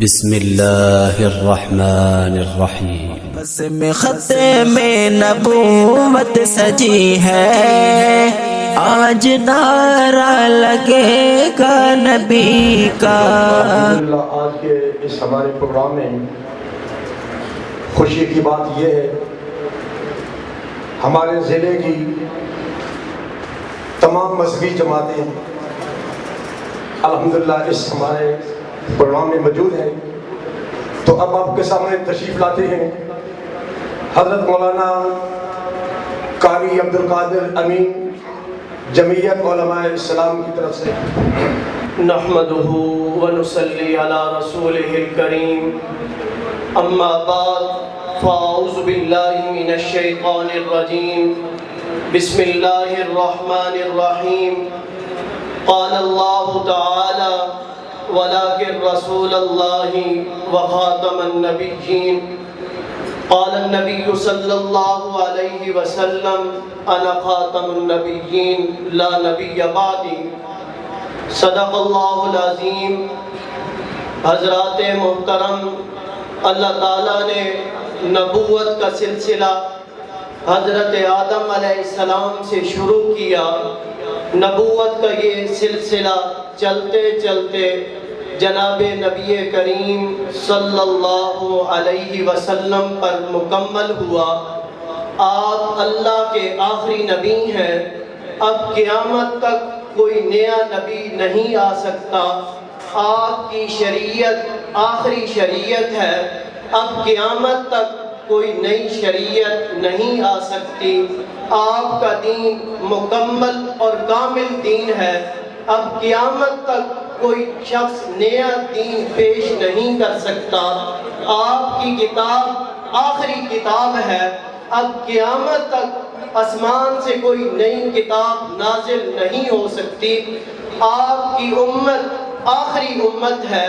بسم اللہ الرحمن الرحیم۔ بس میں ختم نبوت سجی ہے، آج نعرہ لگے گا نبی کا۔ الحمدللہ آج کے اس ہمارے پروگرام میں خوشی کی بات یہ ہے، ہمارے ضلع کی تمام مذہبی جماعتیں الحمدللہ اس ہمارے پروگرام میں موجود ہیں۔ تو اب آپ کے سامنے تشریف لاتے ہیں حضرت مولانا قاری عبدالقادر امین جمعیت علماء اسلام کی طرف سے۔ نحمده ونصلي على رسوله الكريم اما بعد فاعوذ بالله من الشيطان الرجيم بسم الله الرحمن الرحيم قال الله تعالى ولكن رسول الله وخاتم النبيين قال النبي صلى الله عليه وسلم انا خاتم النبيين لا نبي بعدي صدق اللہ العظیم۔ حضرات محترم، اللہ تعالیٰ نے نبوت کا سلسلہ حضرت آدم علیہ السلام سے شروع کیا۔ نبوت کا یہ سلسلہ چلتے چلتے جناب نبی کریم صلی اللہ علیہ وسلم پر مکمل ہوا۔ آپ اللہ کے آخری نبی ہیں، اب قیامت تک کوئی نیا نبی نہیں آ سکتا۔ آپ کی شریعت آخری شریعت ہے، اب قیامت تک کوئی نئی شریعت نہیں آ سکتی۔ آپ کا دین مکمل اور کامل دین ہے، اب قیامت تک کوئی شخص نیا دین پیش نہیں کر سکتا۔ آپ کی کتاب آخری کتاب ہے، اب قیامت تک آسمان سے کوئی نئی کتاب نازل نہیں ہو سکتی۔ آپ کی امت آخری امت ہے،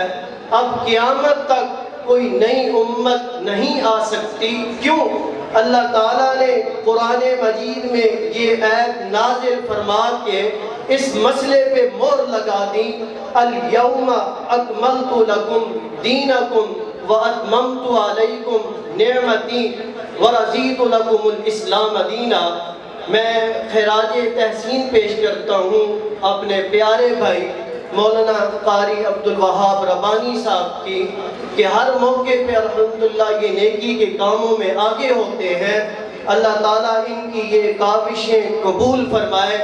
اب قیامت تک کوئی نئی امت نہیں آ سکتی۔ کیوں؟ اللہ تعالیٰ نے قرآن مجید میں یہ آیت نازل فرما کے اس مسئلے پہ مہر لگا دی، الیوم اکملت لکم دینکم واتممت علیکم نعمتی ورضیت لکم الاسلام دینا۔ میں خراج تحسین پیش کرتا ہوں اپنے پیارے بھائی مولانا قاری عبدالوہاب ربانی صاحب کی، کہ ہر موقع پہ الحمدللہ یہ نیکی کے کاموں میں آگے ہوتے ہیں۔ اللہ تعالیٰ ان کی یہ کاوشیں قبول فرمائے۔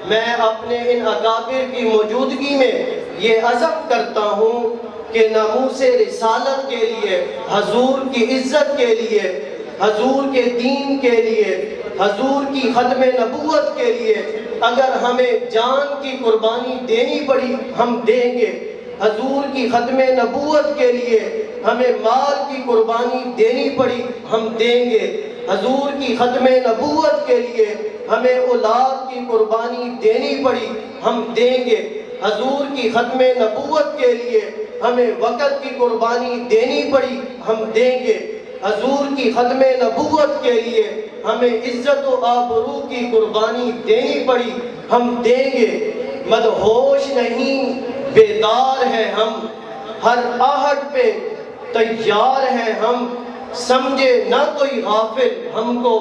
میں اپنے ان اکابر کی موجودگی میں یہ عزم کرتا ہوں کہ ناموس رسالت کے لیے، حضور کی عزت کے لیے، حضور کے دین کے لیے، حضور کی ختم نبوت کے لیے اگر ہمیں جان کی قربانی دینی پڑی ہم دیں گے۔ حضور کی ختم نبوت کے لیے ہمیں مال کی قربانی دینی پڑی ہم دیں گے۔ حضور کی ختم نبوت کے لیے ہمیں اولاد کی قربانی دینی پڑی ہم دیں گے۔ حضور کی ختم نبوت کے لیے ہمیں وقت کی قربانی دینی پڑی ہم دیں گے۔ حضور کی ختم نبوت کے لیے ہمیں عزت و آبرو کی قربانی دینی پڑی ہم دیں گے۔ مدہوش نہیں بیدار ہیں ہم، ہر آہٹ پہ تیار ہیں ہم، سمجھے نہ کوئی غافل ہم کو،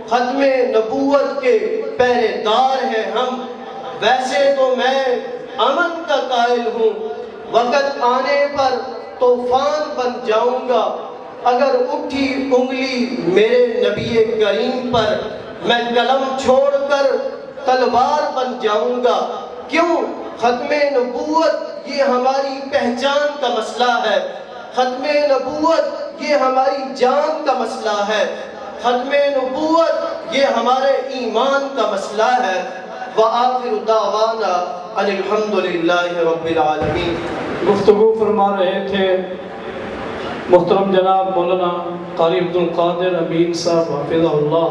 ختم نبوت کے پہرے دار ہیں ہم۔ ویسے تو میں امن کا قائل ہوں، وقت آنے پر طوفان بن جاؤں گا، اگر اٹھی انگلی میرے نبی کریم پر میں قلم چھوڑ کر تلوار بن جاؤں گا۔ کیوں؟ ختم نبوت یہ ہماری پہچان کا مسئلہ ہے، ختم نبوت یہ ہماری جان کا مسئلہ ہے، ختم نبوت یہ ہمارے ایمان کا مسئلہ ہے۔ وآخر دعوانا ان الحمدللہ رب العالمین۔ گفتگو فرما رہے تھے محترم جناب مولانا قاری عبدالقادر امین صاحب حفظہ اللہ۔